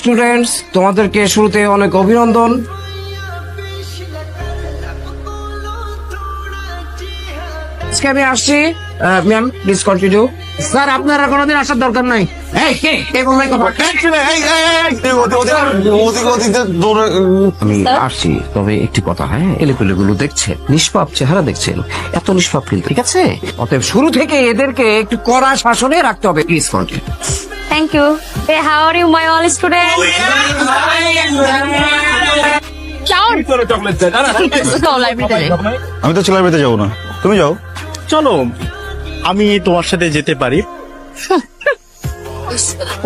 Students, তোমাদেরকে শুরুতে অনেক অভিনন্দন। আজকে আমি আসছি। Ma'am please continue. স্যার আপনারা কোনোদিন আসার দরকার নাই। আমি আসছি, তবে একটি কথা, হ্যাঁ, এলেপেলেগুলো দেখছেন, নিষ্পাপ চেহারা দেখছেন, এত নিষ্পাপ কিন্তু, ঠিক আছে? অতএব শুরু থেকে এদেরকে একটু কড়া শাসনে রাখতে হবে। Please continue. Thank you. Hey, how are you, my all students? আমি তো লাইব্রেরিতে যাবো না, তুমি যাও। চলো, আমি তোমার সাথে যেতে পারি।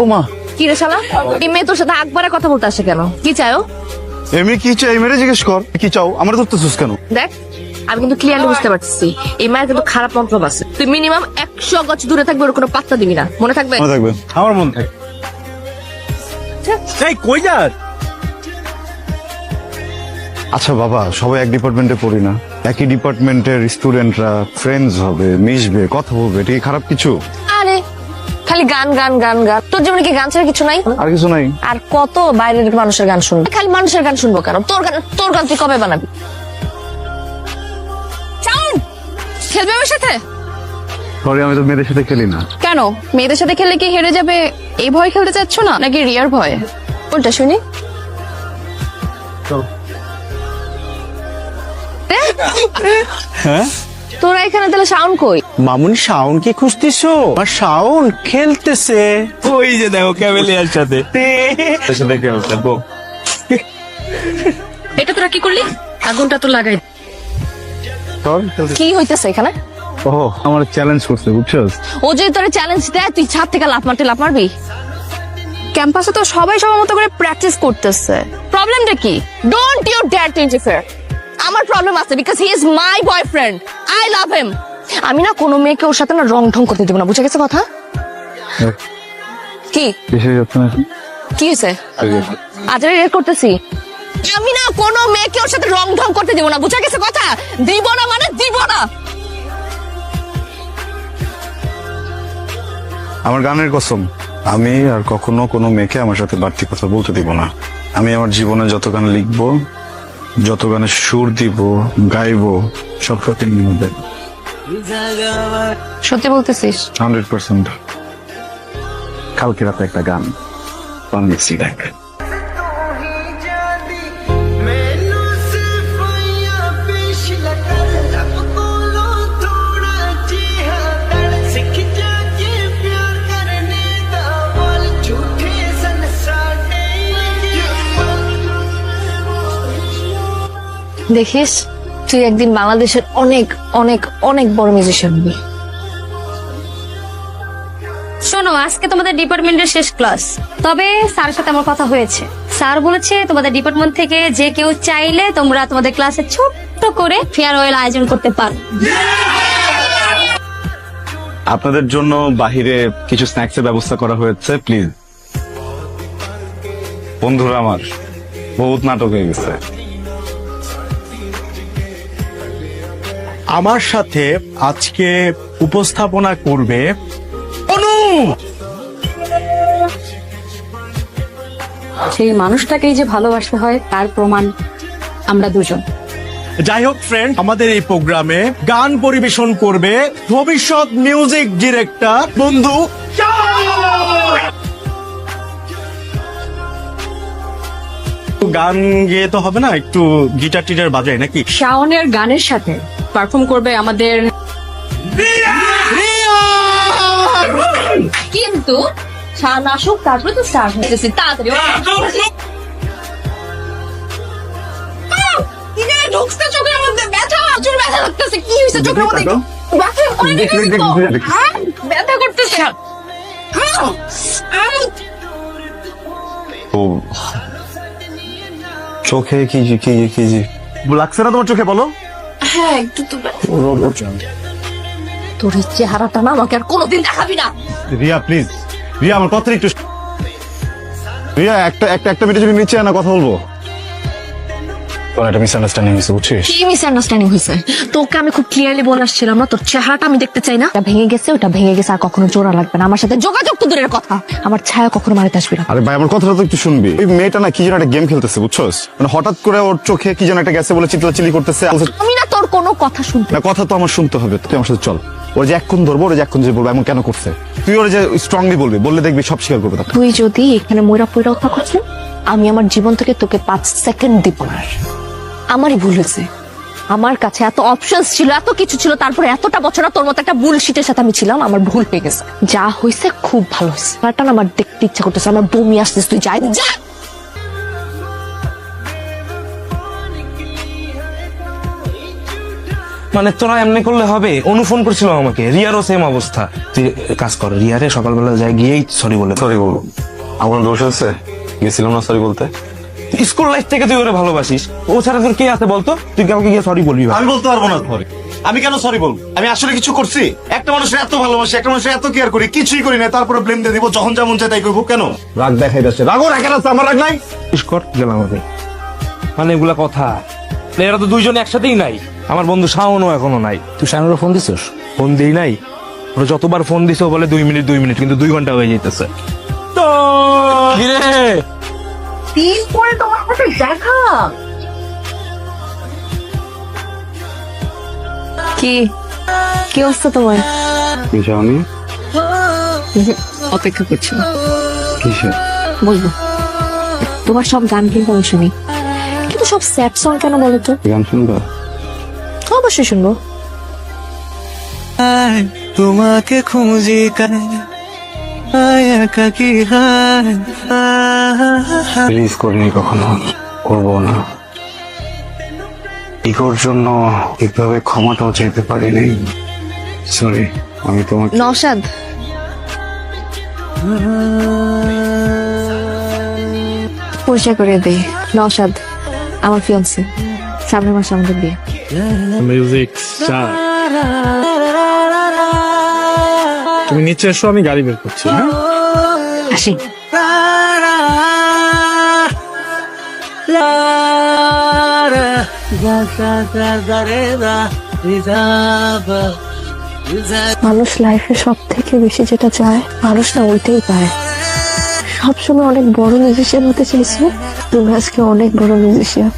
ওমা, কি রে শালা, এই মেয়ে তোর সাথে আকবারে কথা বলতে আসে কেন? কি চাও? এমনি কি চাই মেরে জিজ্ঞেস কর, কি চাও? আমার ধরতেছিস কেন? দেখ, আমি কিন্তু ক্লিয়ারলি বুঝতে পারতেছি এই মায়ের কিন্তু খারাপ মন্তব্য আছে। তুই মিনিমাম 100 গজ দূরে থাকবে, ওর কোনো পাত্তা দিবি না, মনে থাকবে? মনে থাকবে, আমার মন থাকে। এই কই যাস? আচ্ছা বাবা, সবাই এক ডিপার্টমেন্টে পড়ি না? একই ডিপার্টমেন্টের স্টুডেন্টরা ফ্রেন্ডস হবে, মিশবে, কথা বলবে, এটা কি খারাপ কিছু? আরে খালি গান গান গান গান, তোর জীবনে কি গান ছাড়া কিছু নাই? আর কিছু নাই। আর কত বাইরের মানুষের গান শুনবো? খালি মানুষের গান শুনবো কেন? তোর গান তুই কবে বানাবি? খেলবে আমার সাথে? সরি, আমি তো মেয়েদের সাথে খেলি না। কেন? মেয়েদের সাথে খেললে কি হেরে যাবে এই ভয় খেলতে চাচ্ছ না, নাকি রিয়ার ভয়? কোনটা শুনি? হ্যাঁ, তোরা এখানে তাহলে সাউন্ড কই? মামুনি সাউন্ড কি খুঁজতেছো? আর সাউন্ড খেলতেছে, ওই যে দেখো ক্যামেলিয়ার সাথে। এটা তোরা কি করলি? আগুনটা তো লাগাই। তোর কি হইতেছে এখানে? ও আমার চ্যালেঞ্জ করছে, বুঝছস? ও যে তোরে চ্যালেঞ্জ দেয়, তুই ছাদ থেকে লাফ মারবি? ক্যাম্পাসে তো সবাই সবার মতো করে প্র্যাকটিস করতেছে, প্রবলেমটা কি? Don't you dare to interfere. আমার প্রবলেম আছে, because he is my boyfriend, I love him. আমি না কোনো মেয়েকে ওর সাথে না রং ঢং করতে দেবো না, বুঝে গেছে কথা? কি কি হয়েছে? আজ রেড করতেছি। আমি না কোনো মেয়েকে ওর সাথে রং ঢং করতে দেবো না, বুঝে গেছে কথা? দিব না মানে দিব না। আমার গানের কসম, আমি আর কখনো কোনো মেয়েকে আমার সাথে বাড়তি কথা বলতে দিব না। আমি আমার জীবনে যত গান লিখবো, যত গানে সুর দিব, গাইবো, সব সত্যি মধ্যে। সত্যি বলতেছিস? 100%। কালকে রাতে একটা গান বানিয়েছি, দেখ। দেখিস, তুই একদিন বাংলাদেশের অনেক অনেক অনেক বড় মিউজিশিয়ান হবি। শোনো, আজকে তোমাদের ডিপার্টমেন্টের শেষ ক্লাস, তবে স্যারের সাথে আমার কথা হয়েছে। স্যার বলেছে তোমাদের ডিপার্টমেন্ট থেকে যে কেউ চাইলে তোমরা তোমাদের ক্লাসে ছোট্ট করে ফেয়ারওয়েল আয়োজন করতে পারো। আপনাদের জন্য বাহিরে কিছু স্ন্যাক্সের ব্যবস্থা করা হয়েছে, প্লিজ। বন্ধুরা আমার বহুত নাটক হয়ে গেছে। আমার সাথে আজকে উপস্থাপনা করবে অনু। সেই মানুষটাকেই যে ভালোবাসতে হয় তার প্রমাণ আমরা দুজন। যাই হোক ফ্রেন্ড, আমাদের এই প্রোগ্রামে গান পরিবেশন করবে ভবিষ্যৎ মিউজিক ডিরেক্টর বন্ধু। গান গেয়ে তো হবে না, একটু গিটার টিটার বাজায় নাকি? শাওনের গানের সাথে পারফর্ম করবে আমাদের, কিন্তু শান আসুক তারপরে তো স্টার্ট হইতেছে। তাড়াতাড়ি ঢুকছে চোখের মধ্যে, ব্যথা, প্রচুর ব্যথা লাগতেছে। কি হয়েছে চোখের মধ্যে? ব্যথা করতেছে। চোখে কি লাগছে না তোমার? চোখে বলো। হ্যাঁ একটু তো। তোর এই চেহারাটা না আমাকে আর কোনোদিন দেখাবি না। রিয়া প্লিজ, রিয়া আমার কথা একটু। রিয়া একটা মিনিট যদি নিচে আনা, কথা বলবো। তোর একটা মিসআন্ডারস্ট্যান্ডিং হয়েছে বুঝছিস? কি মিসআন্ডারস্ট্যান্ডিং হয়েছে? তোকে আমি খুব ক্লিয়ারলি বলে আসছিলাম না, তোর চেহারাটা আমি দেখতে চাই না। ওটা ভেঙে গেছে, ওটা ভেঙে গেছে, আর কখনো জোড়া লাগবে না। আমার সাথে যোগাযোগ তো দূরের কথা, আমার ছায়া কখনো মারিতে আসবি না। আরে ভাই আমার কথাটা তো একটু শুনবি। ওই মেয়েটা না কি যেন একটা গেম খেলতেছে বুঝছস, মানে হঠাৎ করে ওর চোখে কি যেন একটা গেছে বলে চিল্লাচিল্লি করতেছে। আমি না তোর কোনো কথা শুনতে। না কথা তো আমার শুনতে হবে, তুই আমার সাথে চল। ওর যে এক্ষুন ধরবো, ওর যে এক্ষুন যে বলবো এমন কেন করছে, তুই ওর যে স্ট্রংলি বলবি, বললে দেখবি সব স্বীকার করবে। তখন তুই যদি এখানে ময়রা পয়রা কথা করছিস, আমি আমার জীবন থেকে তোকে 5 সেকেন্ড দিব না। আমারই ভুল হয়েছে, আমার কাছে এত অপশনস ছিল, এত কিছু ছিল, তারপরে এতটা বছর তোর মতো একটা বুলশিটের সাথে আমি ছিলাম। আমার ভুল হয়ে গেছে, যা হয়েছে খুব ভালো হয়েছে। আমার দেখতে ইচ্ছা করতেছে, আমার বমি আসতেছে। তুই যাই যা। মানে তোরা এমনি করলে হবে? অনু ফোন করছিল আমাকে, রিয়ারও সেম অবস্থা। তুই কাজ কর, রিয়ারে সকালবেলা যাই গিয়েই সরি বলে। সরি বলবো, আমার দোষ আছে, গেছিলাম না সরি বলতে। স্কুল লাইফ থেকে তুই ওরে ভালোবাসিস, ও ছাড়া তোর কে আছে বলতো? তুই কাউকে গিয়ে সরি বলবি? আমি বলতে পারবো না সরি। আমি কেন সরি বলবো? আমি আসলে কিছু করছি? একটা মানুষের এত ভালোবাসি, একটা মানুষের এত কেয়ার করি, কিছুই করি না, তারপরে ব্লেম দিয়ে দিব, যখন যেমন চাই তাই করবো। কেন রাগ দেখাই যাচ্ছে, রাগও রাখেন আছে, আমার রাগ নাই। কর গেলাম আমি। মানে এগুলা কথা, এরা তো দুইজন একসাথেই নাই। আমার বন্ধু শাওনও এখনো নাই। তুই শাওনের ফোন দিছিস? ফোন দিই নাই, ওরা যতবার ফোন দিছ বলে 2 মিনিট 2 মিনিট, কিন্তু 2 ঘন্টা হয়ে যেতেছে। তো দিন পরে তোমার সাথে দেখা। কি কি অবস্থা তোমার? যাওনি অপেক্ষা করছি, কিসে? বলবো। তোমার সব গান কিন্তু আমি শুনি, কিন্তু সব স্যাড সং কেন বলো তো? গান শুনবা? অবশ্যই শুনবো। তোমাকে খুঁজি রিলিজ করিনি কখনো, করবো না। ইগোর জন্য ঠিকভাবে ক্ষমাটাও চাইতে পারিনি, সরি। আমি তোমাকে নওশাদ, পরিচয় করে দেই। নওশাদ আমার ফিয়ান্সে, সামনের মাসে আমাদের বিয়ে। মিউজিক স্টার, তুমি নিচে এসো, আমি গাড়ি বের করছি। হ্যাঁ আসি। মানুষ লাইফে সব থেকে বেশি যেটা চায়, মানুষ না ওইটাই পায়। সবসময় অনেক বড় মিউজিশিয়ান হতে চাইছো, তুমি আজকে অনেক বড় মিউজিশিয়ান।